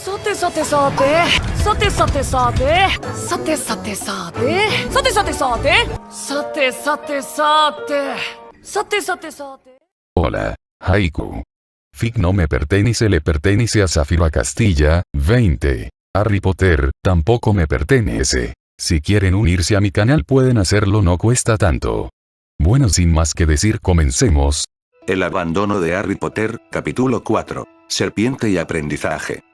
さてさてさて、さてさてさて、さてさてさて、さてさてさて、さてさてさて、さてさてさて。Hola, Haiku. Fic no me pertenece, le pertenece a Zafira Castilla, 20. Harry Potter, tampoco me pertenece. Si quieren unirse a mi canal pueden hacerlo, no cuesta tanto. Bueno, sin más que decir, comencemos. El abandono de Harry Potter, capítulo 4. Serpiente y aprendizaje.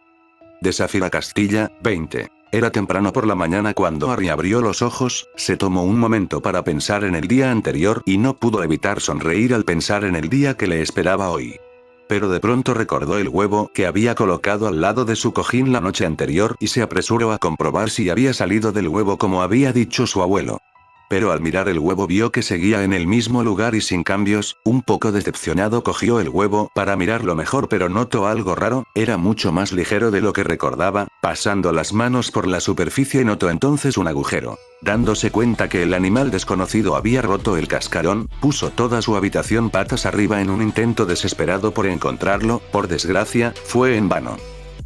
De Zafira Castilla, 20. Era temprano por la mañana cuando Harry abrió los ojos, se tomó un momento para pensar en el día anterior y no pudo evitar sonreír al pensar en el día que le esperaba hoy. Pero de pronto recordó el huevo que había colocado al lado de su cojín la noche anterior y se apresuró a comprobar si había salido del huevo como había dicho su abuelo. Pero al mirar el huevo vio que seguía en el mismo lugar y sin cambios. Un poco decepcionado cogió el huevo para mirarlo mejor, pero notó algo raro, era mucho más ligero de lo que recordaba. Pasando las manos por la superficie notó entonces un agujero. Dándose cuenta que el animal desconocido había roto el cascarón, puso toda su habitación patas arriba en un intento desesperado por encontrarlo. Por desgracia, fue en vano.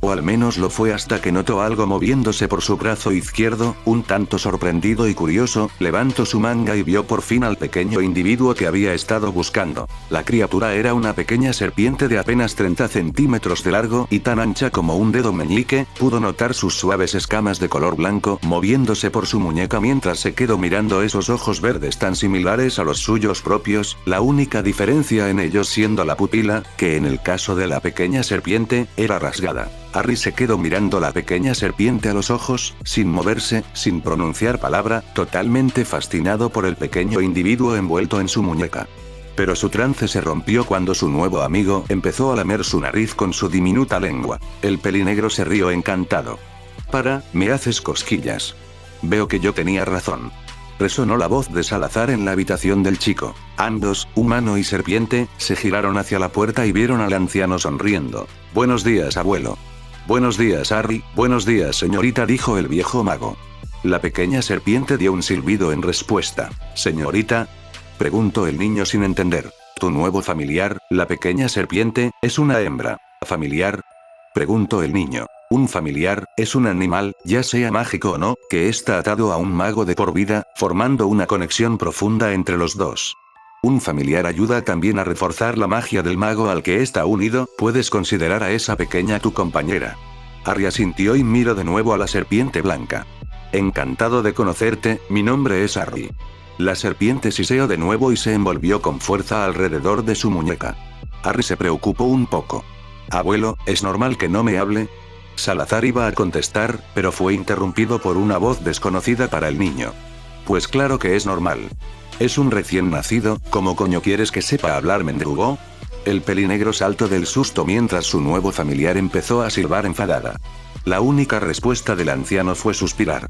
O al menos lo fue hasta que notó algo moviéndose por su brazo izquierdo. Un tanto sorprendido y curioso, levantó su manga y vio por fin al pequeño individuo que había estado buscando. La criatura era una pequeña serpiente de apenas 30 centímetros de largo y tan ancha como un dedo meñique. Pudo notar sus suaves escamas de color blanco moviéndose por su muñeca mientras se quedó mirando esos ojos verdes tan similares a los suyos propios, la única diferencia en ellos siendo la pupila, que en el caso de la pequeña serpiente, era rasgada. Harry se quedó mirando la pequeña serpiente a los ojos, sin moverse, sin pronunciar palabra, totalmente fascinado por el pequeño individuo envuelto en su muñeca. Pero su trance se rompió cuando su nuevo amigo empezó a lamer su nariz con su diminuta lengua. El pelinegro se rió encantado. Me haces cosquillas. Veo que yo tenía razón. Resonó la voz de Salazar en la habitación del chico. Ambos, humano y serpiente, se giraron hacia la puerta y vieron al anciano sonriendo. Buenos días, abuelo. Buenos días, Harry. Buenos días, señorita, dijo el viejo mago. La pequeña serpiente dio un silbido en respuesta. ¿Señorita? Preguntó el niño sin entender. ¿Tu nuevo familiar, la pequeña serpiente, es una hembra? ¿Familiar? Preguntó el niño. Un familiar, es un animal, ya sea mágico o no, que está atado a un mago de por vida, formando una conexión profunda entre los dos. Un familiar ayuda también a reforzar la magia del mago al que está unido. Puedes considerar a esa pequeña tu compañera. Harry asintió y miró de nuevo a la serpiente blanca. Encantado de conocerte, mi nombre es Harry. La serpiente siseó de nuevo y se envolvió con fuerza alrededor de su muñeca. Harry se preocupó un poco. Abuelo, ¿es normal que no me hable? Salazar iba a contestar, pero fue interrumpido por una voz desconocida para el niño. Pues claro que es normal. Es un recién nacido, ¿cómo coño quieres que sepa hablar, mendrugo? El pelinegro saltó del susto mientras su nuevo familiar empezó a silbar enfadada. La única respuesta del anciano fue suspirar.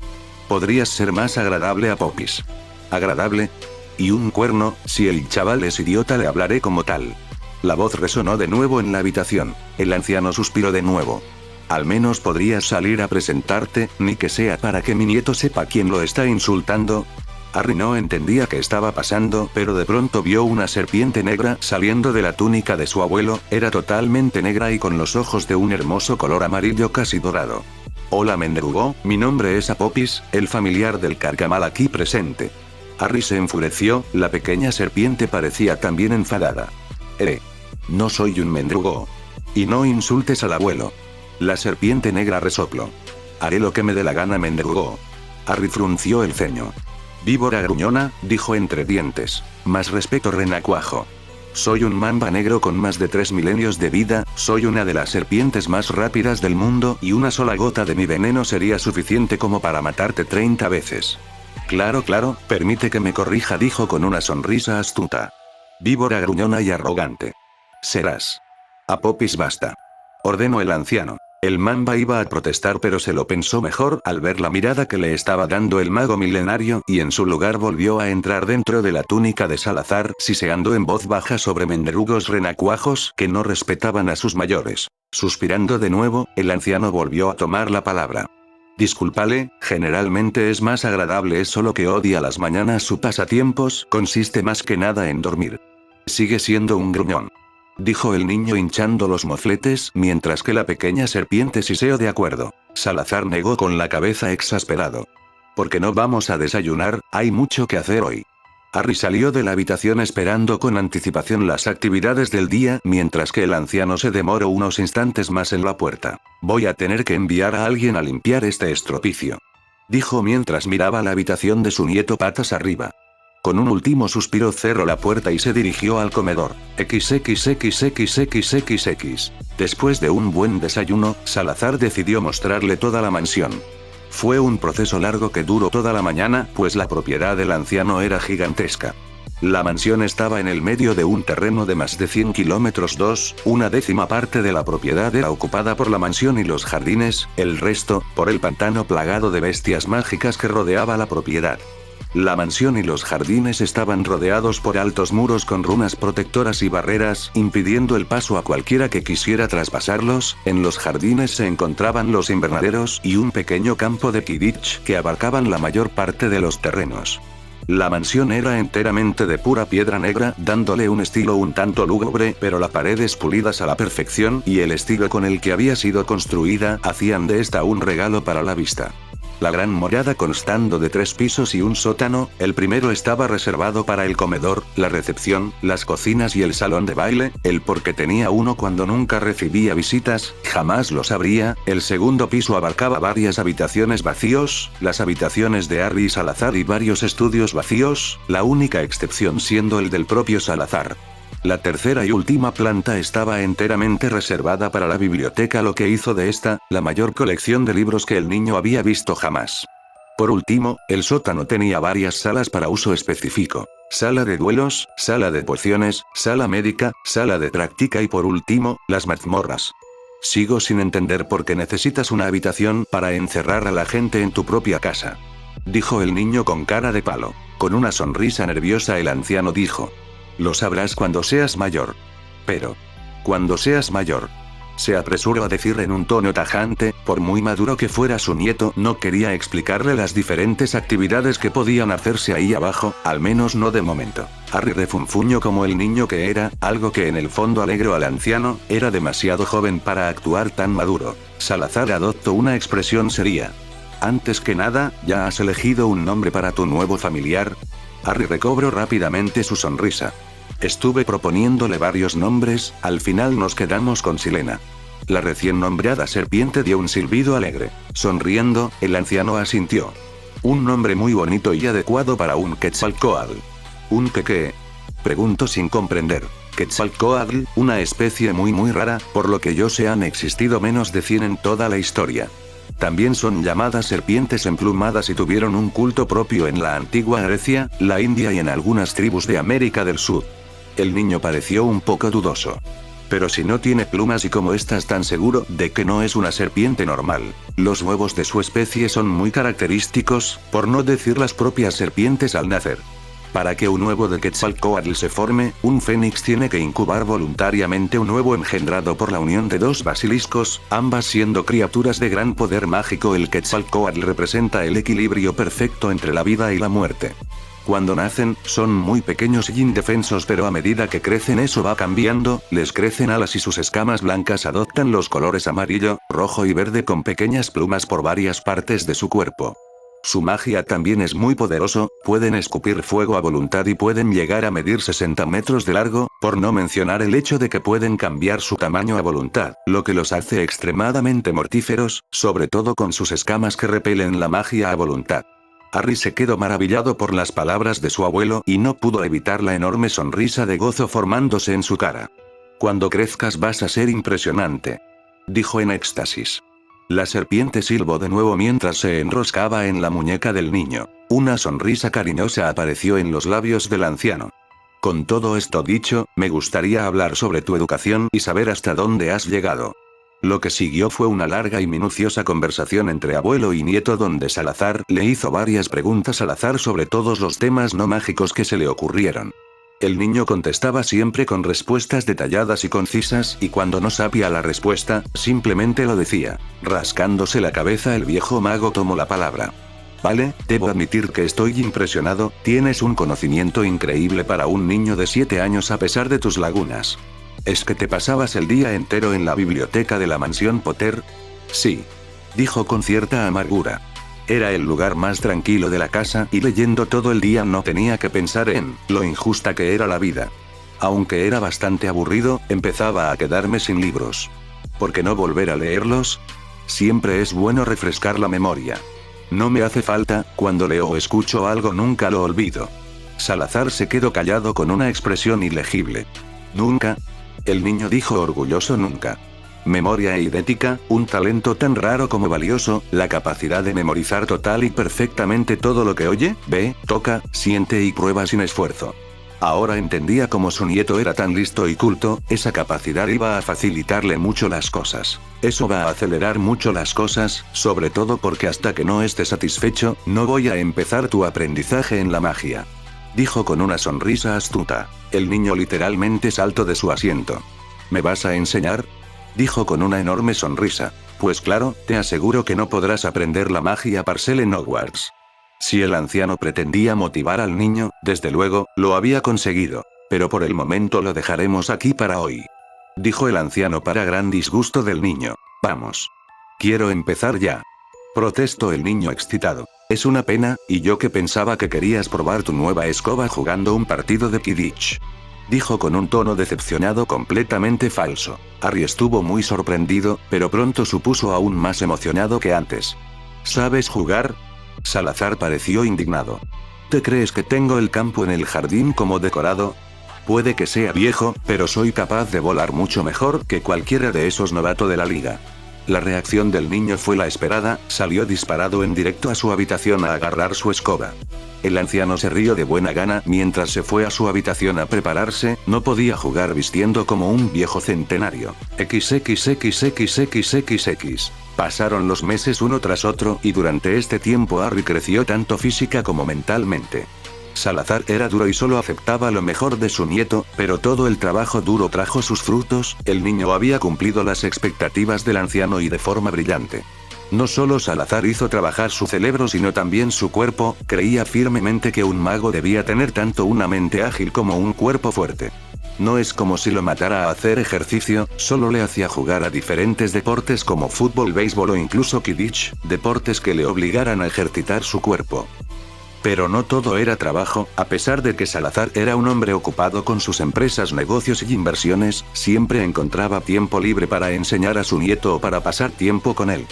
Podrías ser más agradable a Popis. ¿Agradable? Y un cuerno, si el chaval es idiota le hablaré como tal. La voz resonó de nuevo en la habitación. El anciano suspiró de nuevo. Al menos podrías salir a presentarte, ni que sea para que mi nieto sepa quién lo está insultando. Harry no entendía qué estaba pasando, pero de pronto vio una serpiente negra saliendo de la túnica de su abuelo. Era totalmente negra y con los ojos de un hermoso color amarillo casi dorado. Hola, mendrugo, mi nombre es Apopis, el familiar del carcamal aquí presente. Harry se enfureció, la pequeña serpiente parecía también enfadada. No soy un mendrugo. Y no insultes al abuelo. La serpiente negra resopló. Haré lo que me dé la gana, mendrugo. Harry frunció el ceño. Víbora gruñona, dijo entre dientes. Más respeto, renacuajo. Soy un mamba negro con más de 3 milenios de vida, soy una de las serpientes más rápidas del mundo y una sola gota de mi veneno sería suficiente como para matarte 30 veces. Claro, permite que me corrija, dijo con una sonrisa astuta. Víbora gruñona y arrogante. Serás. Apopis, basta. Ordenó el anciano. El mamba iba a protestar pero se lo pensó mejor al ver la mirada que le estaba dando el mago milenario y en su lugar volvió a entrar dentro de la túnica de Salazar, siseando en voz baja sobre mendrugos renacuajos que no respetaban a sus mayores. Suspirando de nuevo, el anciano volvió a tomar la palabra. Discúlpale, generalmente es más agradable, es solo que odia las mañanas, su pasatiempos consiste más que nada en dormir. Sigue siendo un gruñón. dijo el niño hinchando los mofletes mientras que la pequeña serpiente siseó de acuerdo. Salazar negó con la cabeza exasperado. ¿Por qué no vamos a desayunar? Hay mucho que hacer hoy. Harry salió de la habitación esperando con anticipación las actividades del día mientras que el anciano se demoró unos instantes más en la puerta. Voy a tener que enviar a alguien a limpiar este estropicio, dijo mientras miraba la habitación de su nieto patas arriba. Con un último suspiro cerró la puerta y se dirigió al comedor. XXXXXXX. Después de un buen desayuno, Salazar decidió mostrarle toda la mansión. Fue un proceso largo que duró toda la mañana, pues la propiedad del anciano era gigantesca. La mansión estaba en el medio de un terreno de más de 100 kilómetros. Una décima parte de la propiedad era ocupada por la mansión y los jardines, el resto, por el pantano plagado de bestias mágicas que rodeaba la propiedad. La mansión y los jardines estaban rodeados por altos muros con runas protectoras y barreras, impidiendo el paso a cualquiera que quisiera traspasarlos. En los jardines se encontraban los invernaderos y un pequeño campo de Quidditch que abarcaban la mayor parte de los terrenos. La mansión era enteramente de pura piedra negra, dándole un estilo un tanto lúgubre, pero las paredes pulidas a la perfección y el estilo con el que había sido construida hacían de esta un regalo para la vista. La gran morada constando de 3 pisos y un sótano, el primero estaba reservado para el comedor, la recepción, las cocinas y el salón de baile, el porque tenía uno cuando nunca recibía visitas, jamás los abría. El segundo piso abarcaba varias habitaciones vacíos, las habitaciones de Harry y Salazar y varios estudios vacíos, la única excepción siendo el del propio Salazar. La tercera y última planta estaba enteramente reservada para la biblioteca, lo que hizo de esta, la mayor colección de libros que el niño había visto jamás. Por último, el sótano tenía varias salas para uso específico. Sala de duelos, sala de pociones, sala médica, sala de práctica y por último, las mazmorras. Sigo sin entender por qué necesitas una habitación para encerrar a la gente en tu propia casa, dijo el niño con cara de palo. Con una sonrisa nerviosa el anciano dijo: lo sabrás cuando seas mayor. Pero, cuando seas mayor, se apresuró a decir en un tono tajante. Por muy maduro que fuera su nieto, no quería explicarle las diferentes actividades que podían hacerse ahí abajo, al menos no de momento. Harry refunfuñó como el niño que era, algo que en el fondo alegró al anciano. Era demasiado joven para actuar tan maduro. Salazar adoptó una expresión seria. Antes que nada, ¿ya has elegido un nombre para tu nuevo familiar? Harry recobró rápidamente su sonrisa. Estuve proponiéndole varios nombres, al final nos quedamos con Silena. La recién nombrada serpiente dio un silbido alegre. Sonriendo, el anciano asintió. Un nombre muy bonito y adecuado para un Quetzalcóatl. ¿Un qué? Preguntó sin comprender. Quetzalcóatl, una especie muy rara, por lo que yo sé han existido menos de 100 en toda la historia. También son llamadas serpientes emplumadas y tuvieron un culto propio en la antigua Grecia, la India y en algunas tribus de América del Sur. El niño pareció un poco dudoso. Pero si no tiene plumas y cómo estás tan seguro de que no es una serpiente normal. Los huevos de su especie son muy característicos, por no decir las propias serpientes al nacer. Para que un huevo de Quetzalcóatl se forme, un fénix tiene que incubar voluntariamente un huevo engendrado por la unión de 2 basiliscos, ambas siendo criaturas de gran poder mágico. El Quetzalcóatl representa el equilibrio perfecto entre la vida y la muerte. Cuando nacen, son muy pequeños y indefensos, pero a medida que crecen eso va cambiando, les crecen alas y sus escamas blancas adoptan los colores amarillo, rojo y verde con pequeñas plumas por varias partes de su cuerpo. Su magia también es muy poderoso, pueden escupir fuego a voluntad y pueden llegar a medir 60 metros de largo, por no mencionar el hecho de que pueden cambiar su tamaño a voluntad, lo que los hace extremadamente mortíferos, sobre todo con sus escamas que repelen la magia a voluntad. Harry se quedó maravillado por las palabras de su abuelo y no pudo evitar la enorme sonrisa de gozo formándose en su cara. Cuando crezcas vas a ser impresionante, dijo en éxtasis. La serpiente silbó de nuevo mientras se enroscaba en la muñeca del niño. Una sonrisa cariñosa apareció en los labios del anciano. Con todo esto dicho, me gustaría hablar sobre tu educación y saber hasta dónde has llegado. Lo que siguió fue una larga y minuciosa conversación entre abuelo y nieto donde Salazar le hizo varias preguntas al azar sobre todos los temas no mágicos que se le ocurrieron. El niño contestaba siempre con respuestas detalladas y concisas, y cuando no sabía la respuesta, simplemente lo decía. Rascándose la cabeza, el viejo mago tomó la palabra. Vale, debo admitir que estoy impresionado, tienes un conocimiento increíble para un niño de 7 años a pesar de tus lagunas. ¿Es que te pasabas el día entero en la biblioteca de la mansión Potter? Sí. Dijo con cierta amargura. Era el lugar más tranquilo de la casa y leyendo todo el día no tenía que pensar en lo injusta que era la vida. Aunque era bastante aburrido, empezaba a quedarme sin libros. ¿Por qué no volver a leerlos? Siempre es bueno refrescar la memoria. No me hace falta, cuando leo o escucho algo nunca lo olvido. Salazar se quedó callado con una expresión ilegible. ¿Nunca? El niño dijo orgulloso nunca. Memoria eidética, un talento tan raro como valioso, la capacidad de memorizar total y perfectamente todo lo que oye, ve, toca, siente y prueba sin esfuerzo. Ahora entendía cómo su nieto era tan listo y culto, esa capacidad iba a facilitarle mucho las cosas. Eso va a acelerar mucho las cosas, sobre todo porque hasta que no esté satisfecho, no voy a empezar tu aprendizaje en la magia. Dijo con una sonrisa astuta. El niño literalmente saltó de su asiento. ¿Me vas a enseñar? Dijo con una enorme sonrisa. Pues claro, te aseguro que no podrás aprender la magia parcel en Hogwarts. Si el anciano pretendía motivar al niño, desde luego, lo había conseguido. Pero por el momento lo dejaremos aquí para hoy. Dijo el anciano para gran disgusto del niño. Vamos. Quiero empezar ya. Protestó el niño excitado. Es una pena, y yo que pensaba que querías probar tu nueva escoba jugando un partido de Quidditch. Dijo con un tono decepcionado completamente falso. Harry estuvo muy sorprendido, pero pronto se puso aún más emocionado que antes. ¿Sabes jugar? Salazar pareció indignado. ¿Te crees que tengo el campo en el jardín como decorado? Puede que sea viejo, pero soy capaz de volar mucho mejor que cualquiera de esos novatos de la liga. La reacción del niño fue la esperada, salió disparado en directo a su habitación a agarrar su escoba. El anciano se rió de buena gana mientras se fue a su habitación a prepararse, no podía jugar vistiendo como un viejo centenario. XXXXXXX. Pasaron los meses uno tras otro y durante este tiempo Harry creció tanto física como mentalmente. Salazar era duro y solo aceptaba lo mejor de su nieto, pero todo el trabajo duro trajo sus frutos, el niño había cumplido las expectativas del anciano y de forma brillante. No solo Salazar hizo trabajar su cerebro sino también su cuerpo, creía firmemente que un mago debía tener tanto una mente ágil como un cuerpo fuerte. No es como si lo matara a hacer ejercicio, solo le hacía jugar a diferentes deportes como fútbol, béisbol o incluso Quidditch, deportes que le obligaran a ejercitar su cuerpo. Pero no todo era trabajo, a pesar de que Salazar era un hombre ocupado con sus empresas, negocios y inversiones, siempre encontraba tiempo libre para enseñar a su nieto o para pasar tiempo con él.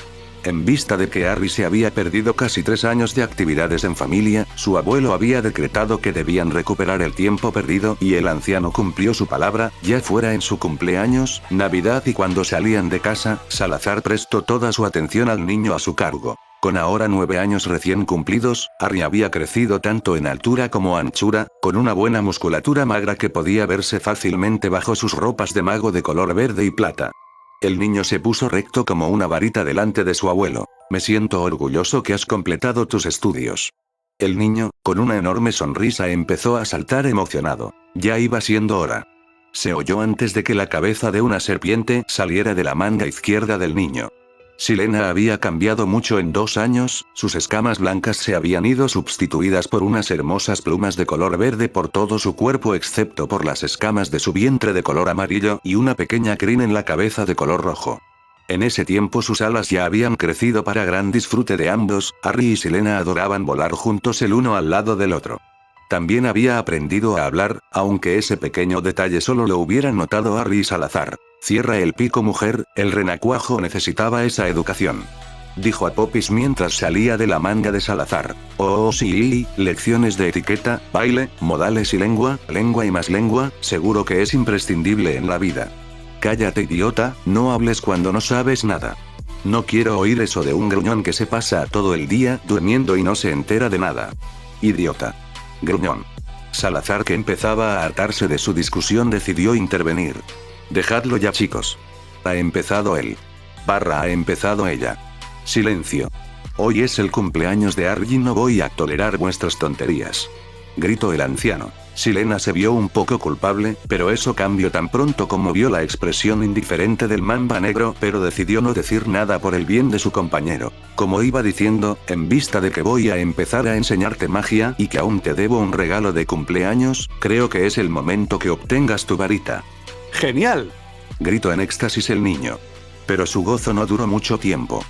En vista de que Harry se había perdido casi 3 años de actividades en familia, su abuelo había decretado que debían recuperar el tiempo perdido y el anciano cumplió su palabra, ya fuera en su cumpleaños, Navidad y cuando salían de casa, Salazar prestó toda su atención al niño a su cargo. Con ahora 9 años recién cumplidos, Harry había crecido tanto en altura como anchura, con una buena musculatura magra que podía verse fácilmente bajo sus ropas de mago de color verde y plata. El niño se puso recto como una varita delante de su abuelo. Me siento orgulloso que has completado tus estudios. El niño, con una enorme sonrisa, empezó a saltar emocionado. Ya iba siendo hora. Se oyó antes de que la cabeza de una serpiente saliera de la manga izquierda del niño. Silena había cambiado mucho en 2 años, sus escamas blancas se habían ido sustituidas por unas hermosas plumas de color verde por todo su cuerpo excepto por las escamas de su vientre de color amarillo y una pequeña crin en la cabeza de color rojo. En ese tiempo sus alas ya habían crecido para gran disfrute de ambos, Harry y Silena adoraban volar juntos el uno al lado del otro. También había aprendido a hablar, aunque ese pequeño detalle solo lo hubieran notado Harry y Salazar. Cierra el pico, mujer, el renacuajo necesitaba esa educación. Dijo a Popis mientras salía de la manga de Salazar. Oh sí, lecciones de etiqueta, baile, modales y lengua y más lengua, seguro que es imprescindible en la vida. Cállate, idiota, no hables cuando no sabes nada. No quiero oír eso de un gruñón que se pasa todo el día durmiendo y no se entera de nada. Idiota. Gruñón. Salazar, que empezaba a hartarse de su discusión, decidió intervenir. Dejadlo ya, chicos. Ha empezado él. Ha empezado ella. Silencio. Hoy es el cumpleaños de Harry y no voy a tolerar vuestras tonterías. Gritó el anciano. Silena se vio un poco culpable, pero eso cambió tan pronto como vio la expresión indiferente del mamba negro, pero decidió no decir nada por el bien de su compañero. Como iba diciendo, en vista de que voy a empezar a enseñarte magia y que aún te debo un regalo de cumpleaños, creo que es el momento que obtengas tu varita. ¡Genial!, gritó en éxtasis el niño. Pero su gozo no duró mucho tiempo.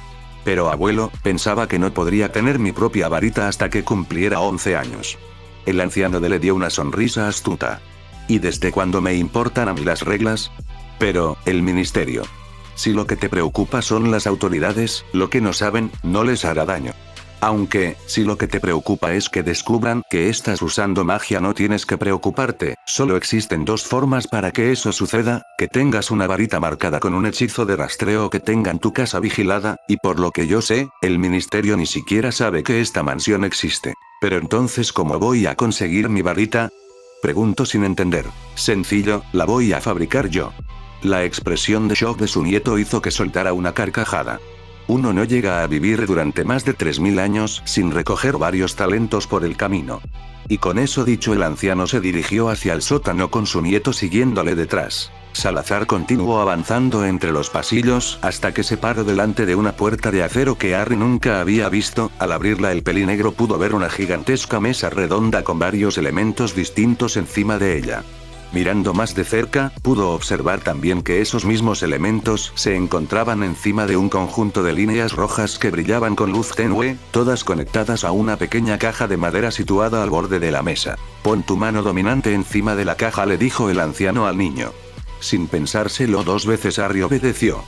Pero abuelo, pensaba que no podría tener mi propia varita hasta que cumpliera 11 años. El anciano le dio una sonrisa astuta. ¿Y desde cuándo me importan a mí las reglas? Pero, el ministerio. Si lo que te preocupa son las autoridades, lo que no saben, no les hará daño. Aunque, si lo que te preocupa es que descubran que estás usando magia, no tienes que preocuparte, solo existen dos formas para que eso suceda: que tengas una varita marcada con un hechizo de rastreo o que tengan tu casa vigilada, y por lo que yo sé, el ministerio ni siquiera sabe que esta mansión existe. Pero entonces, ¿cómo voy a conseguir mi varita?, preguntó sin entender. Sencillo, la voy a fabricar yo. La expresión de shock de su nieto hizo que soltara una carcajada. Uno no llega a vivir durante más de 3000 años sin recoger varios talentos por el camino. Y con eso dicho, el anciano se dirigió hacia el sótano con su nieto siguiéndole detrás. Salazar continuó avanzando entre los pasillos hasta que se paró delante de una puerta de acero que Harry nunca había visto. Al abrirla, el pelinegro pudo ver una gigantesca mesa redonda con varios elementos distintos encima de ella. Mirando más de cerca, pudo observar también que esos mismos elementos se encontraban encima de un conjunto de líneas rojas que brillaban con luz tenue, todas conectadas a una pequeña caja de madera situada al borde de la mesa. «Pon tu mano dominante encima de la caja», le dijo el anciano al niño. Sin pensárselo dos veces, Harry obedeció.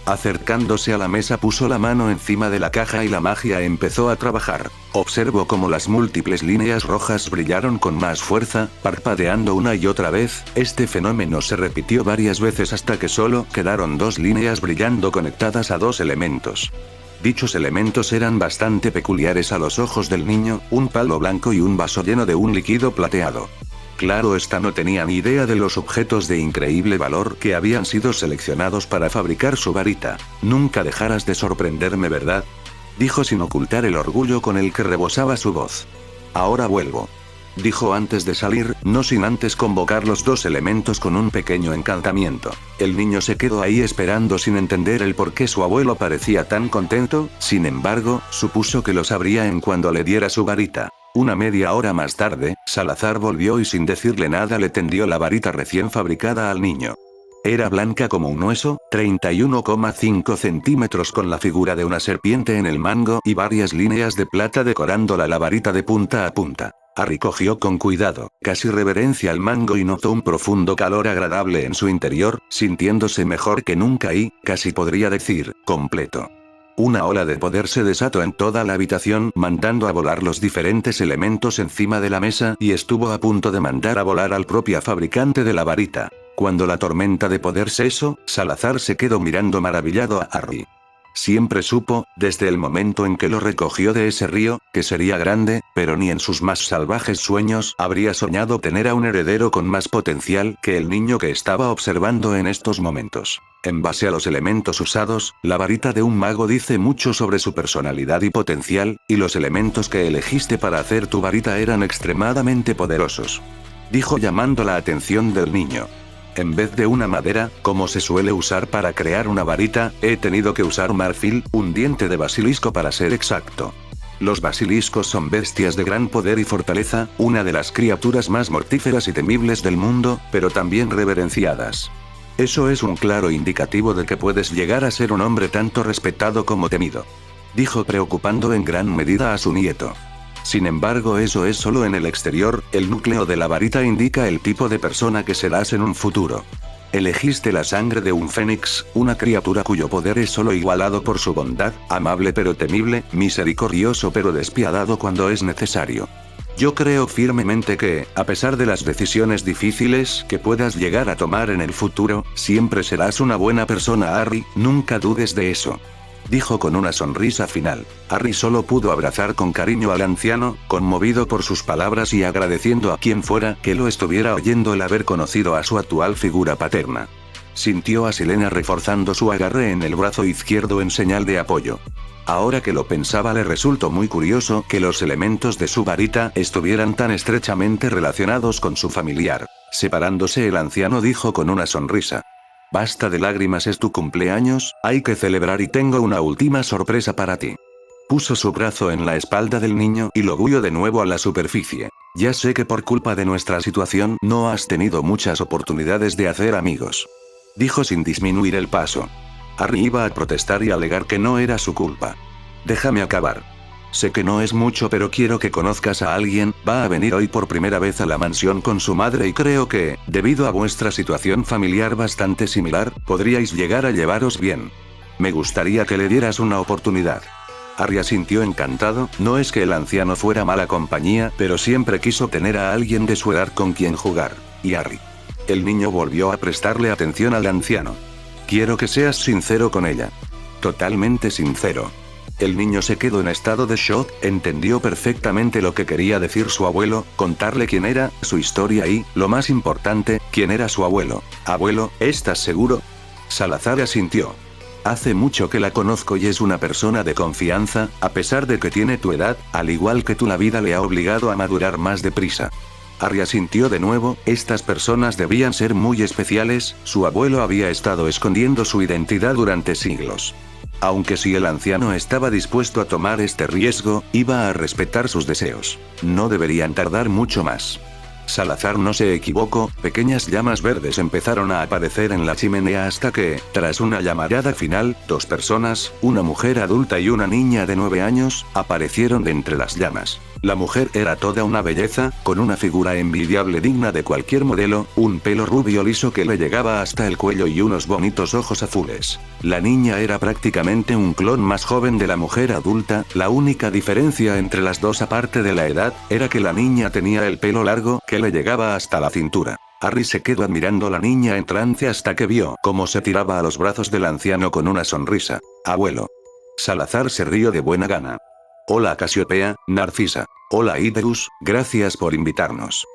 Acercándose a la mesa, puso la mano encima de la caja y la magia empezó a trabajar. Observó cómo las múltiples líneas rojas brillaron con más fuerza, parpadeando una y otra vez. Este fenómeno se repitió varias veces hasta que solo quedaron dos líneas brillando conectadas a dos elementos. Dichos elementos eran bastante peculiares a los ojos del niño: un palo blanco y un vaso lleno de un líquido plateado. Claro está, no tenía ni idea de los objetos de increíble valor que habían sido seleccionados para fabricar su varita. «Nunca dejarás de sorprenderme, ¿verdad?», dijo sin ocultar el orgullo con el que rebosaba su voz. «Ahora vuelvo», dijo antes de salir, no sin antes convocar los dos elementos con un pequeño encantamiento. El niño se quedó ahí esperando sin entender el por qué su abuelo parecía tan contento. Sin embargo, supuso que lo sabría en cuando le diera su varita. Una media hora más tarde, Salazar volvió y sin decirle nada le tendió la varita recién fabricada al niño. Era blanca como un hueso, 31,5 centímetros, con la figura de una serpiente en el mango y varias líneas de plata decorándola la varita de punta a punta. Harry cogió con cuidado, casi reverencia, el mango y notó un profundo calor agradable en su interior, sintiéndose mejor que nunca y, casi podría decir, completo. Una ola de poder se desató en toda la habitación, mandando a volar los diferentes elementos encima de la mesa, y estuvo a punto de mandar a volar al propio fabricante de la varita. Cuando la tormenta de poder cesó, Salazar se quedó mirando maravillado a Harry. Siempre supo, desde el momento en que lo recogió de ese río, que sería grande, pero ni en sus más salvajes sueños habría soñado tener a un heredero con más potencial que el niño que estaba observando en estos momentos. En base a los elementos usados, la varita de un mago dice mucho sobre su personalidad y potencial, y los elementos que elegiste para hacer tu varita eran extremadamente poderosos, dijo llamando la atención del niño. En vez de una madera, como se suele usar para crear una varita, he tenido que usar marfil, un diente de basilisco para ser exacto. Los basiliscos son bestias de gran poder y fortaleza, una de las criaturas más mortíferas y temibles del mundo, pero también reverenciadas. Eso es un claro indicativo de que puedes llegar a ser un hombre tanto respetado como temido, dijo preocupando en gran medida a su nieto. Sin embargo, eso es solo en el exterior, el núcleo de la varita indica el tipo de persona que serás en un futuro. Elegiste la sangre de un fénix, una criatura cuyo poder es solo igualado por su bondad, amable pero temible, misericordioso pero despiadado cuando es necesario. Yo creo firmemente que, a pesar de las decisiones difíciles que puedas llegar a tomar en el futuro, siempre serás una buena persona, Harry, nunca dudes de eso, dijo con una sonrisa final. Harry solo pudo abrazar con cariño al anciano, conmovido por sus palabras y agradeciendo a quien fuera que lo estuviera oyendo el haber conocido a su actual figura paterna. Sintió a Selena reforzando su agarre en el brazo izquierdo en señal de apoyo. Ahora que lo pensaba, le resultó muy curioso que los elementos de su varita estuvieran tan estrechamente relacionados con su familiar. Separándose, el anciano dijo con una sonrisa: «Basta de lágrimas, es tu cumpleaños, hay que celebrar y tengo una última sorpresa para ti». Puso su brazo en la espalda del niño y lo guió de nuevo a la superficie. Ya sé que por culpa de nuestra situación no has tenido muchas oportunidades de hacer amigos. Dijo sin disminuir el paso. Harry iba a protestar y alegar que no era su culpa. Déjame acabar. Sé que no es mucho, pero quiero que conozcas a alguien. Va a venir hoy por primera vez a la mansión con su madre y creo que, debido a vuestra situación familiar bastante similar, podríais llegar a llevaros bien. Me gustaría que le dieras una oportunidad. Harry asintió encantado. No es que el anciano fuera mala compañía, pero siempre quiso tener a alguien de su edad con quien jugar. Y Harry. El niño volvió a prestarle atención al anciano. Quiero que seas sincero con ella. Totalmente sincero. El niño se quedó en estado de shock, entendió perfectamente lo que quería decir su abuelo, contarle quién era, su historia y, lo más importante, quién era su abuelo. Abuelo, ¿estás seguro? Salazar asintió. Hace mucho que la conozco y es una persona de confianza, a pesar de que tiene tu edad, al igual que tú la vida le ha obligado a madurar más deprisa. Harry asintió de nuevo, estas personas debían ser muy especiales, su abuelo había estado escondiendo su identidad durante siglos. Aunque si el anciano estaba dispuesto a tomar este riesgo, iba a respetar sus deseos. No deberían tardar mucho más. Salazar no se equivocó, pequeñas llamas verdes empezaron a aparecer en la chimenea hasta que, tras una llamarada final, 2 personas, una mujer adulta y una niña de 9 años, aparecieron de entre las llamas. La mujer era toda una belleza, con una figura envidiable digna de cualquier modelo, un pelo rubio liso que le llegaba hasta el cuello y unos bonitos ojos azules. La niña era prácticamente un clon más joven de la mujer adulta, la única diferencia entre las dos aparte de la edad, era que la niña tenía el pelo largo, que le llegaba hasta la cintura. Harry se quedó admirando a la niña en trance hasta que vio cómo se tiraba a los brazos del anciano con una sonrisa. Abuelo. Salazar se rió de buena gana. Hola Casiopea, Narcisa. Hola Iderus, gracias por invitarnos.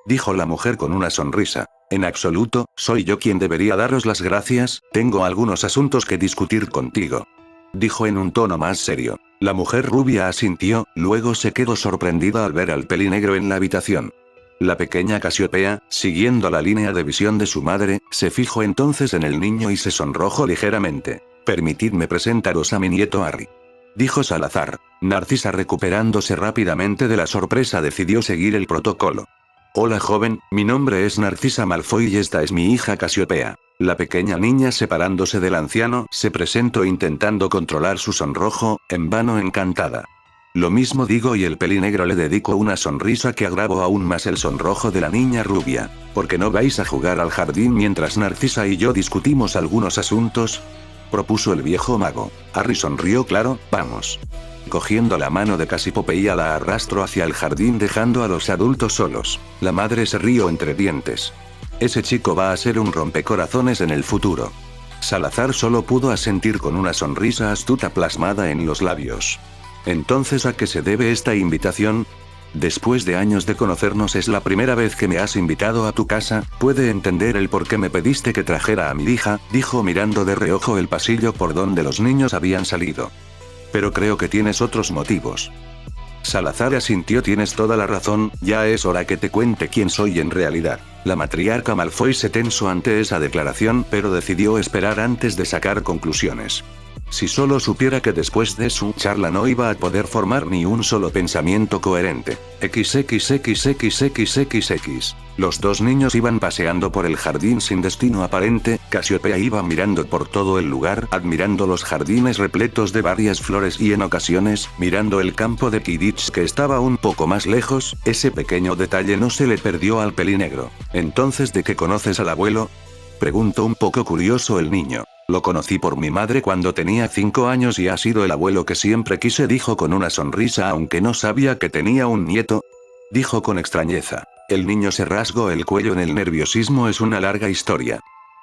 Dijo la mujer con una sonrisa. En absoluto, soy yo quien debería daros las gracias, tengo algunos asuntos que discutir contigo. Dijo en un tono más serio. La mujer rubia asintió, luego se quedó sorprendida al ver al pelinegro en la habitación. La pequeña Casiopea, siguiendo la línea de visión de su madre, se fijó entonces en el niño y se sonrojó ligeramente. Permitidme presentaros a mi nieto Harry. Dijo Salazar. Narcisa, recuperándose rápidamente de la sorpresa, decidió seguir el protocolo. Hola joven, mi nombre es Narcisa Malfoy y esta es mi hija Casiopea. La pequeña niña, separándose del anciano, se presentó intentando controlar su sonrojo, en vano encantada. Lo mismo digo, y el pelinegro le dedicó una sonrisa que agravó aún más el sonrojo de la niña rubia. ¿Por qué no vais a jugar al jardín mientras Narcisa y yo discutimos algunos asuntos? Propuso el viejo mago. Harry sonrió claro, vamos. Cogiendo la mano de Cassiopeia la arrastró hacia el jardín dejando a los adultos solos. La madre se rió entre dientes. Ese chico va a ser un rompecorazones en el futuro. Salazar solo pudo asentir con una sonrisa astuta plasmada en los labios. Entonces, ¿a qué se debe esta invitación? Después de años de conocernos es la primera vez que me has invitado a tu casa, ¿puede entender el por qué me pediste que trajera a mi hija?, dijo mirando de reojo el pasillo por donde los niños habían salido. Pero creo que tienes otros motivos. Salazar asintió. Tienes toda la razón, ya es hora que te cuente quién soy en realidad. La matriarca Malfoy se tensó ante esa declaración, pero decidió esperar antes de sacar conclusiones. Si solo supiera que después de su charla no iba a poder formar ni un solo pensamiento coherente. XXXXXX. Los 2 niños iban paseando por el jardín sin destino aparente. Casiopea iba mirando por todo el lugar, admirando los jardines repletos de varias flores y en ocasiones, mirando el campo de Quidditch que estaba un poco más lejos. Ese pequeño detalle no se le perdió al pelinegro. ¿Entonces de qué conoces al abuelo?, preguntó un poco curioso el niño. Lo conocí por mi madre cuando tenía 5 años y ha sido el abuelo que siempre quise, dijo con una sonrisa, aunque no sabía que tenía un nieto. Dijo con extrañeza. El niño se rasgó el cuello en el nerviosismo. Es una larga historia.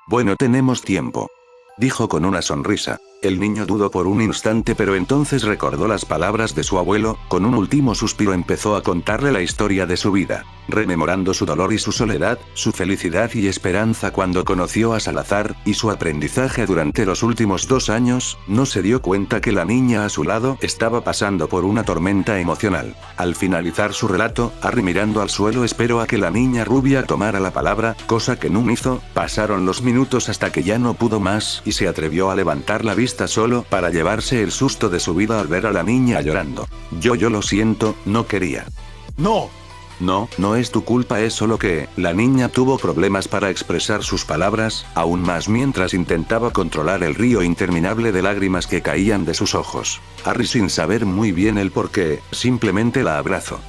Bueno, tenemos tiempo. Dijo con una sonrisa. El niño dudó por un instante, pero entonces recordó las palabras de su abuelo. Con un último suspiro empezó a contarle la historia de su vida, rememorando su dolor y su soledad, su felicidad y esperanza cuando conoció a Salazar, y su aprendizaje durante los últimos 2 años. No se dio cuenta que la niña a su lado estaba pasando por una tormenta emocional. Al finalizar su relato, Harry, mirando al suelo, esperó a que la niña rubia tomara la palabra, cosa que no hizo. Pasaron los minutos hasta que ya no pudo más y se atrevió a levantar la vista solo para llevarse el susto de su vida al ver a la niña llorando. Yo lo siento, no quería. No. No, no es tu culpa, es solo que, la niña tuvo problemas para expresar sus palabras, aún más mientras intentaba controlar el río interminable de lágrimas que caían de sus ojos. Harry, sin saber muy bien el porqué, simplemente la abrazó.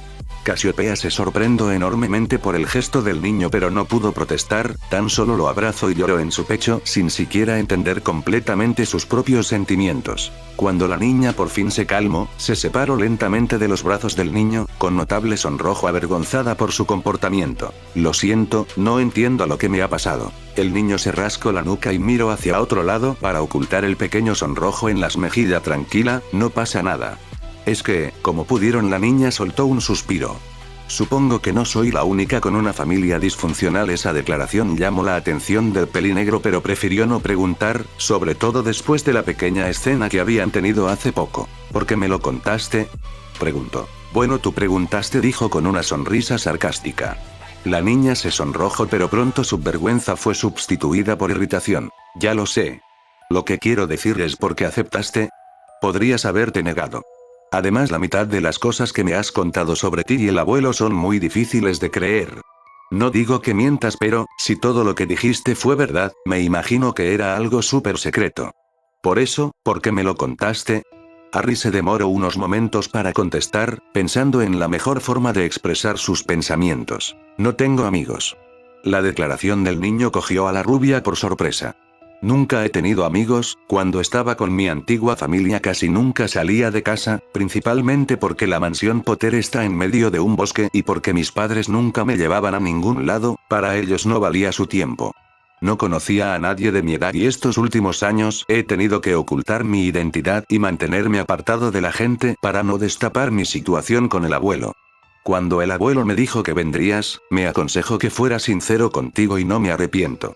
Casiopea se sorprendió enormemente por el gesto del niño, pero no pudo protestar, tan solo lo abrazó y lloró en su pecho sin siquiera entender completamente sus propios sentimientos. Cuando la niña por fin se calmó, se separó lentamente de los brazos del niño, con notable sonrojo, avergonzada por su comportamiento. Lo siento, no entiendo lo que me ha pasado. El niño se rascó la nuca y miró hacia otro lado para ocultar el pequeño sonrojo en las mejillas. Tranquila, no pasa nada. Es que, como pudieron, la niña soltó un suspiro. Supongo que no soy la única con una familia disfuncional. Esa declaración llamó la atención del pelinegro, pero prefirió no preguntar, sobre todo después de la pequeña escena que habían tenido hace poco. ¿Por qué me lo contaste?, preguntó. Bueno, tú preguntaste, dijo con una sonrisa sarcástica. La niña se sonrojó, pero pronto su vergüenza fue sustituida por irritación. Ya lo sé. Lo que quiero decir es, ¿por qué aceptaste? Podrías haberte negado. Además, la mitad de las cosas que me has contado sobre ti y el abuelo son muy difíciles de creer. No digo que mientas, pero, si todo lo que dijiste fue verdad, me imagino que era algo súper secreto. Por eso, ¿por qué me lo contaste? Harry se demoró unos momentos para contestar, pensando en la mejor forma de expresar sus pensamientos. No tengo amigos. La declaración del niño cogió a la rubia por sorpresa. Nunca he tenido amigos. Cuando estaba con mi antigua familia casi nunca salía de casa, principalmente porque la mansión Potter está en medio de un bosque y porque mis padres nunca me llevaban a ningún lado, para ellos no valía su tiempo. No conocía a nadie de mi edad y estos últimos años he tenido que ocultar mi identidad y mantenerme apartado de la gente para no destapar mi situación con el abuelo. Cuando el abuelo me dijo que vendrías, me aconsejó que fuera sincero contigo y no me arrepiento.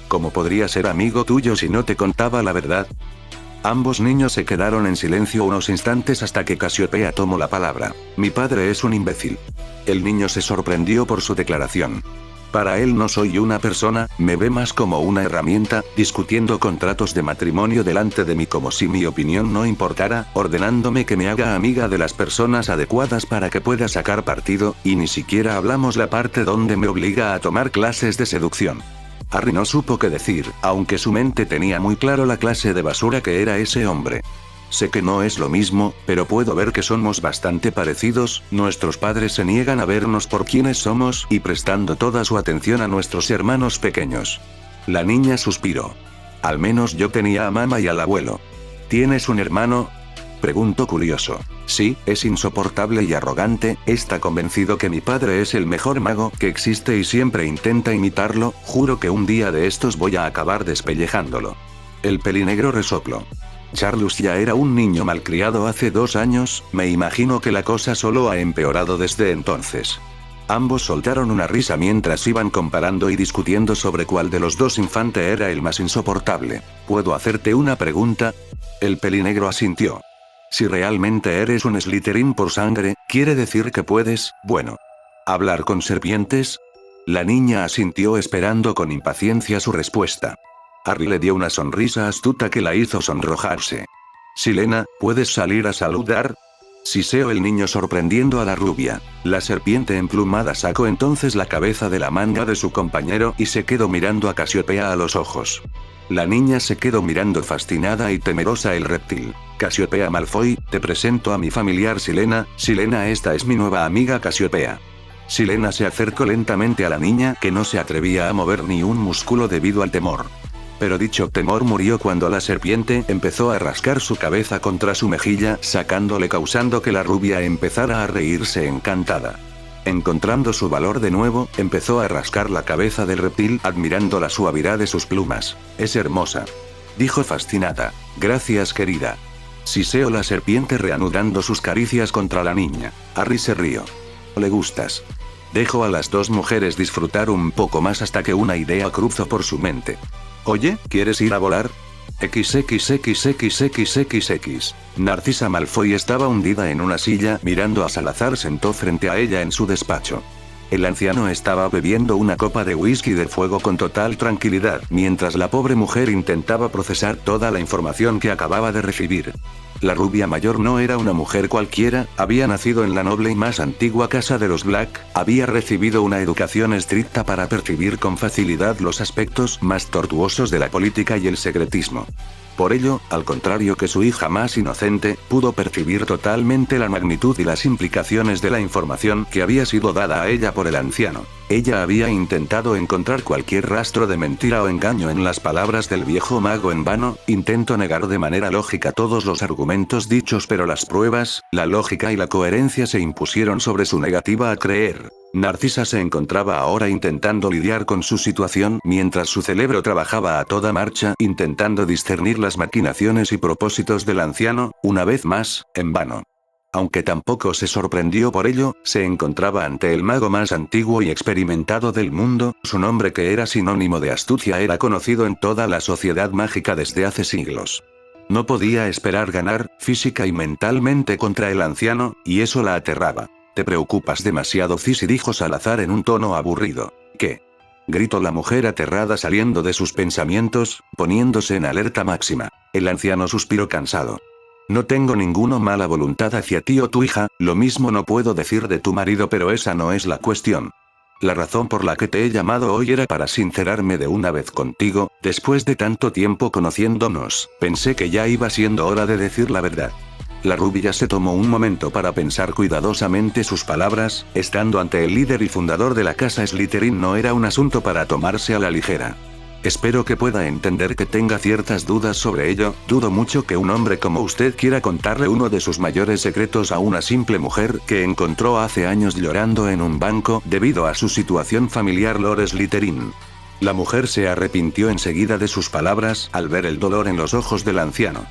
¿Cómo podría ser amigo tuyo si no te contaba la verdad? Ambos niños se quedaron en silencio unos instantes hasta que Casiopea tomó la palabra. Mi padre es un imbécil. El niño se sorprendió por su declaración. Para él no soy una persona, me ve más como una herramienta, discutiendo contratos de matrimonio delante de mí como si mi opinión no importara, ordenándome que me haga amiga de las personas adecuadas para que pueda sacar partido, y ni siquiera hablamos la parte donde me obliga a tomar clases de seducción. Harry no supo qué decir, aunque su mente tenía muy claro la clase de basura que era ese hombre. Sé que no es lo mismo, pero puedo ver que somos bastante parecidos. Nuestros padres se niegan a vernos por quienes somos y prestando toda su atención a nuestros hermanos pequeños. La niña suspiró. Al menos yo tenía a mamá y al abuelo. ¿Tienes un hermano?, preguntó curioso. Sí, es insoportable y arrogante, está convencido que mi padre es el mejor mago que existe y siempre intenta imitarlo. Juro que un día de estos voy a acabar despellejándolo. El pelinegro resopló. Charles ya era un niño malcriado hace 2 años, me imagino que la cosa solo ha empeorado desde entonces. Ambos soltaron una risa mientras iban comparando y discutiendo sobre cuál de los dos infantes era el más insoportable. ¿Puedo hacerte una pregunta? El pelinegro asintió. Si realmente eres un Slytherin por sangre, ¿quiere decir que puedes, hablar con serpientes? La niña asintió esperando con impaciencia su respuesta. Harry le dio una sonrisa astuta que la hizo sonrojarse. Silena, ¿puedes salir a saludar? Siseó el niño sorprendiendo a la rubia. La serpiente emplumada sacó entonces la cabeza de la manga de su compañero y se quedó mirando a Casiopea a los ojos. La niña se quedó mirando fascinada y temerosa el reptil. Casiopea Malfoy, te presento a mi familiar Silena. Silena, esta es mi nueva amiga Casiopea. Silena se acercó lentamente a la niña, que no se atrevía a mover ni un músculo debido al temor. Pero dicho temor murió cuando la serpiente empezó a rascar su cabeza contra su mejilla, causando que la rubia empezara a reírse encantada. Encontrando su valor de nuevo, empezó a rascar la cabeza del reptil admirando la suavidad de sus plumas. Es hermosa, dijo fascinada. Gracias, querida. Siseó la serpiente reanudando sus caricias contra la niña. Harry se rió. ¿Le gustas? Dejó a las dos mujeres disfrutar un poco más hasta que una idea cruzó por su mente. Oye, ¿quieres ir a volar? XXXXXXX. Narcisa Malfoy estaba hundida en una silla mirando a Salazar sentó frente a ella en su despacho. El anciano estaba bebiendo una copa de whisky de fuego con total tranquilidad, mientras la pobre mujer intentaba procesar toda la información que acababa de recibir. La rubia mayor no era una mujer cualquiera, había nacido en la noble y más antigua casa de los Black, había recibido una educación estricta para percibir con facilidad los aspectos más tortuosos de la política y el secretismo. Por ello, al contrario que su hija más inocente, pudo percibir totalmente la magnitud y las implicaciones de la información que había sido dada a ella por el anciano. Ella había intentado encontrar cualquier rastro de mentira o engaño en las palabras del viejo mago en vano, intentó negar de manera lógica todos los argumentos dichos, pero las pruebas, la lógica y la coherencia se impusieron sobre su negativa a creer. Narcisa se encontraba ahora intentando lidiar con su situación mientras su cerebro trabajaba a toda marcha intentando discernir las maquinaciones y propósitos del anciano, una vez más, en vano. Aunque tampoco se sorprendió por ello, se encontraba ante el mago más antiguo y experimentado del mundo, su nombre que era sinónimo de astucia era conocido en toda la sociedad mágica desde hace siglos. No podía esperar ganar, física y mentalmente contra el anciano, y eso la aterraba. «Te preocupas demasiado, Cissy», dijo Salazar en un tono aburrido. «¿Qué?», gritó la mujer aterrada saliendo de sus pensamientos, poniéndose en alerta máxima. El anciano suspiró cansado. «No tengo ninguna mala voluntad hacia ti o tu hija, lo mismo no puedo decir de tu marido, pero esa no es la cuestión. La razón por la que te he llamado hoy era para sincerarme de una vez contigo, después de tanto tiempo conociéndonos, pensé que ya iba siendo hora de decir la verdad». La rubia se tomó un momento para pensar cuidadosamente sus palabras, estando ante el líder y fundador de la casa Slytherin no era un asunto para tomarse a la ligera. Espero que pueda entender que tenga ciertas dudas sobre ello, dudo mucho que un hombre como usted quiera contarle uno de sus mayores secretos a una simple mujer que encontró hace años llorando en un banco debido a su situación familiar, Lord Slytherin. La mujer se arrepintió enseguida de sus palabras al ver el dolor en los ojos del anciano.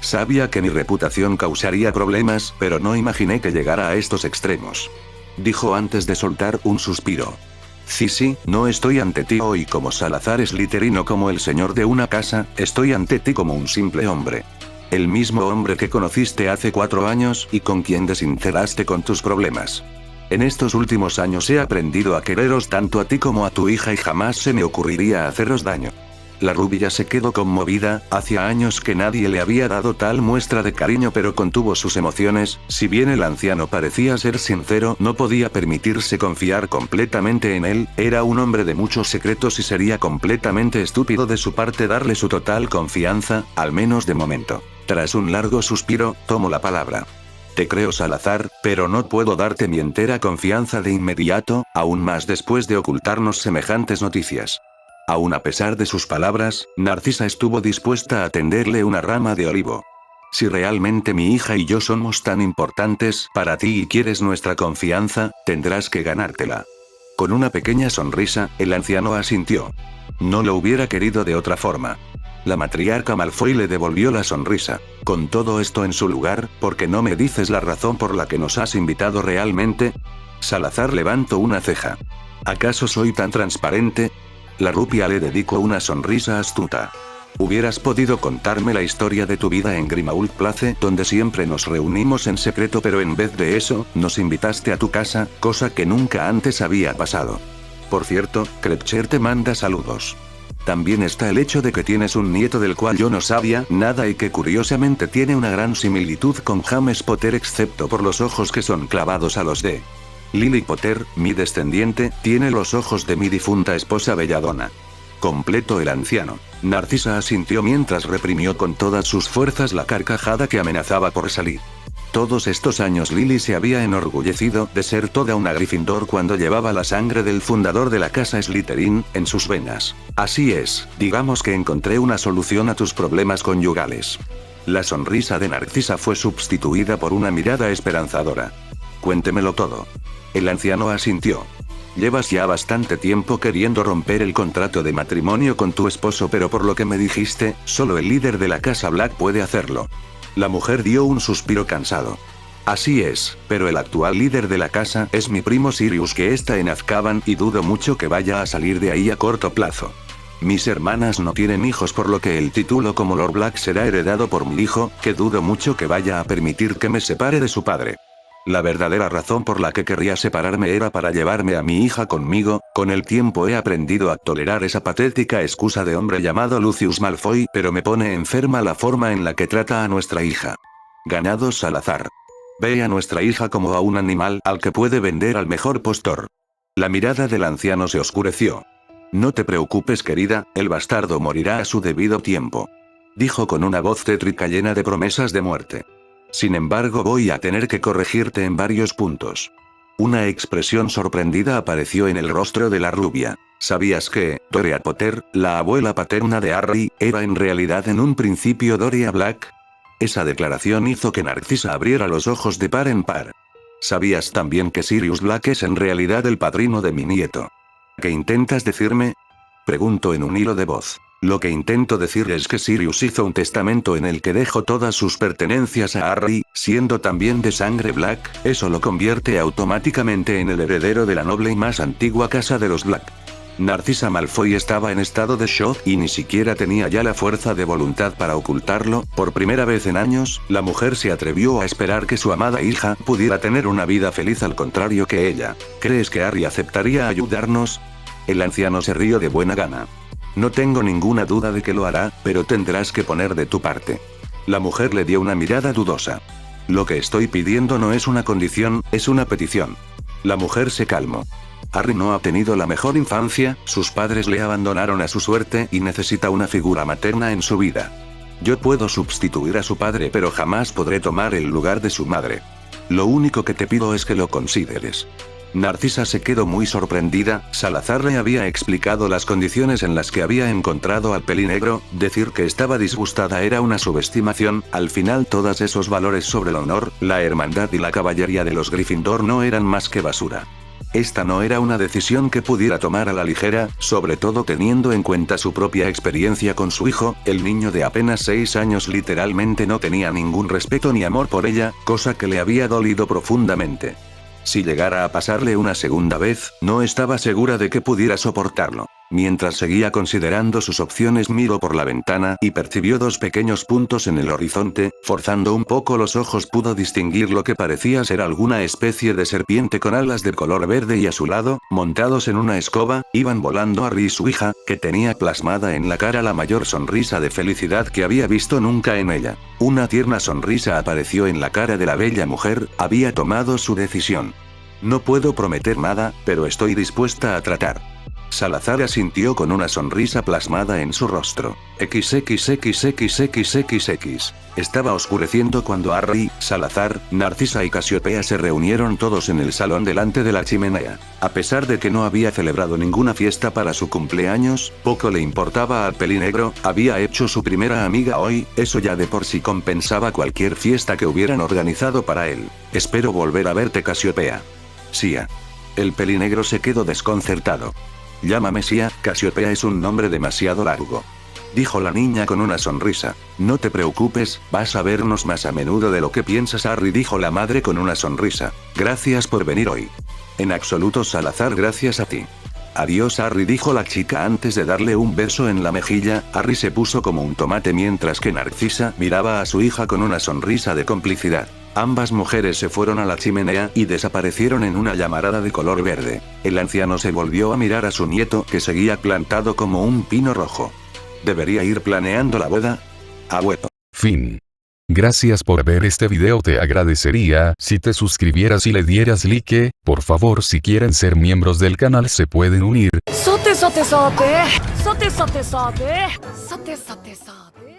Sabía que mi reputación causaría problemas, pero no imaginé que llegara a estos extremos. Dijo antes de soltar un suspiro. Cissy, no estoy ante ti hoy como Salazar Slytherin o como el señor de una casa, estoy ante ti como un simple hombre. El mismo hombre que conociste hace 4 años y con quien desintegraste con tus problemas. En estos últimos años he aprendido a quereros tanto a ti como a tu hija y jamás se me ocurriría haceros daño. La rubia se quedó conmovida, hacía años que nadie le había dado tal muestra de cariño, pero contuvo sus emociones, si bien el anciano parecía ser sincero, no podía permitirse confiar completamente en él, era un hombre de muchos secretos y sería completamente estúpido de su parte darle su total confianza, al menos de momento. Tras un largo suspiro, tomó la palabra. Te creo, Salazar, pero no puedo darte mi entera confianza de inmediato, aún más después de ocultarnos semejantes noticias. Aún a pesar de sus palabras, Narcisa estuvo dispuesta a tenderle una rama de olivo. Si realmente mi hija y yo somos tan importantes para ti y quieres nuestra confianza, tendrás que ganártela. Con una pequeña sonrisa, el anciano asintió. No lo hubiera querido de otra forma. La matriarca Malfoy le devolvió la sonrisa. Con todo esto en su lugar, ¿por qué no me dices la razón por la que nos has invitado realmente? Salazar levantó una ceja. ¿Acaso soy tan transparente? La rubia le dedicó una sonrisa astuta. Hubieras podido contarme la historia de tu vida en Grimmauld Place, donde siempre nos reunimos en secreto, pero en vez de eso, nos invitaste a tu casa, cosa que nunca antes había pasado. Por cierto, Kreacher te manda saludos. También está el hecho de que tienes un nieto del cual yo no sabía nada y que curiosamente tiene una gran similitud con James Potter excepto por los ojos que son clavados a los de Lily Potter, mi descendiente, tiene los ojos de mi difunta esposa Belladonna. Completó el anciano. Narcisa asintió mientras reprimió con todas sus fuerzas la carcajada que amenazaba por salir. Todos estos años Lily se había enorgullecido de ser toda una Gryffindor cuando llevaba la sangre del fundador de la casa Slytherin en sus venas. Así es, digamos que encontré una solución a tus problemas conyugales. La sonrisa de Narcisa fue sustituida por una mirada esperanzadora. Cuéntemelo todo. El anciano asintió. Llevas ya bastante tiempo queriendo romper el contrato de matrimonio con tu esposo, pero por lo que me dijiste, solo el líder de la casa Black puede hacerlo. La mujer dio un suspiro cansado. Así es, pero el actual líder de la casa es mi primo Sirius, que está en Azkaban y dudo mucho que vaya a salir de ahí a corto plazo. Mis hermanas no tienen hijos, por lo que el título como Lord Black será heredado por mi hijo, que dudo mucho que vaya a permitir que me separe de su padre. La verdadera razón por la que querría separarme era para llevarme a mi hija conmigo. Con el tiempo he aprendido a tolerar esa patética excusa de hombre llamado Lucius Malfoy, pero me pone enferma la forma en la que trata a nuestra hija. Ganado Salazar. Ve a nuestra hija como a un animal al que puede vender al mejor postor. La mirada del anciano se oscureció. No te preocupes, querida, el bastardo morirá a su debido tiempo. Dijo con una voz tétrica llena de promesas de muerte. Sin embargo, voy a tener que corregirte en varios puntos. Una expresión sorprendida apareció en el rostro de la rubia. ¿Sabías que Doria Potter, la abuela paterna de Harry, era en realidad en un principio Doria Black? Esa declaración hizo que Narcisa abriera los ojos de par en par. ¿Sabías también que Sirius Black es en realidad el padrino de mi nieto? ¿Qué intentas decirme? Preguntó en un hilo de voz. Lo que intento decir es que Sirius hizo un testamento en el que dejó todas sus pertenencias a Harry, siendo también de sangre Black, eso lo convierte automáticamente en el heredero de la noble y más antigua casa de los Black. Narcisa Malfoy estaba en estado de shock y ni siquiera tenía ya la fuerza de voluntad para ocultarlo. Por primera vez en años, la mujer se atrevió a esperar que su amada hija pudiera tener una vida feliz al contrario que ella. ¿Crees que Harry aceptaría ayudarnos? El anciano se rió de buena gana. No tengo ninguna duda de que lo hará, pero tendrás que poner de tu parte. La mujer le dio una mirada dudosa. Lo que estoy pidiendo no es una condición, es una petición. La mujer se calmó. Harry no ha tenido la mejor infancia, sus padres le abandonaron a su suerte y necesita una figura materna en su vida. Yo puedo sustituir a su padre, pero jamás podré tomar el lugar de su madre. Lo único que te pido es que lo consideres. Narcisa se quedó muy sorprendida. Salazar le había explicado las condiciones en las que había encontrado al pelinegro. Decir que estaba disgustada era una subestimación. Al final, todos esos valores sobre el honor, la hermandad y la caballería de los Gryffindor no eran más que basura. Esta no era una decisión que pudiera tomar a la ligera, sobre todo teniendo en cuenta su propia experiencia con su hijo. El niño de apenas 6 años literalmente no tenía ningún respeto ni amor por ella, cosa que le había dolido profundamente. Si llegara a pasarle una segunda vez, no estaba segura de que pudiera soportarlo. Mientras seguía considerando sus opciones, miró por la ventana y percibió 2 pequeños puntos en el horizonte. Forzando un poco los ojos pudo distinguir lo que parecía ser alguna especie de serpiente con alas de color verde y a su lado, montados en una escoba, iban volando Harry y su hija, que tenía plasmada en la cara la mayor sonrisa de felicidad que había visto nunca en ella. Una tierna sonrisa apareció en la cara de la bella mujer. Había tomado su decisión. No puedo prometer nada, pero estoy dispuesta a tratar. Salazar asintió con una sonrisa plasmada en su rostro. XXXXXXX. Estaba oscureciendo cuando Harry, Salazar, Narcisa y Casiopea se reunieron todos en el salón delante de la chimenea. A pesar de que no había celebrado ninguna fiesta para su cumpleaños, poco le importaba al pelinegro. Había hecho su primera amiga hoy, eso ya de por sí compensaba cualquier fiesta que hubieran organizado para él. Espero volver a verte, Casiopea. Sia. El pelinegro se quedó desconcertado. Llámame Sia, Casiopea es un nombre demasiado largo. Dijo la niña con una sonrisa. No te preocupes, vas a vernos más a menudo de lo que piensas, Harry, dijo la madre con una sonrisa. Gracias por venir hoy. En absoluto, Salazar, gracias a ti. Adiós, Harry, dijo la chica antes de darle un beso en la mejilla. Harry se puso como un tomate mientras que Narcisa miraba a su hija con una sonrisa de complicidad. Ambas mujeres se fueron a la chimenea y desaparecieron en una llamarada de color verde. El anciano se volvió a mirar a su nieto, que seguía plantado como un pino rojo. ¿Debería ir planeando la boda? Abuelo. Fin. Gracias por ver este video. Te agradecería si te suscribieras y le dieras like. Por favor, si quieren ser miembros del canal se pueden unir. Sote sote sote. Sote sote sote. Sote sote sote.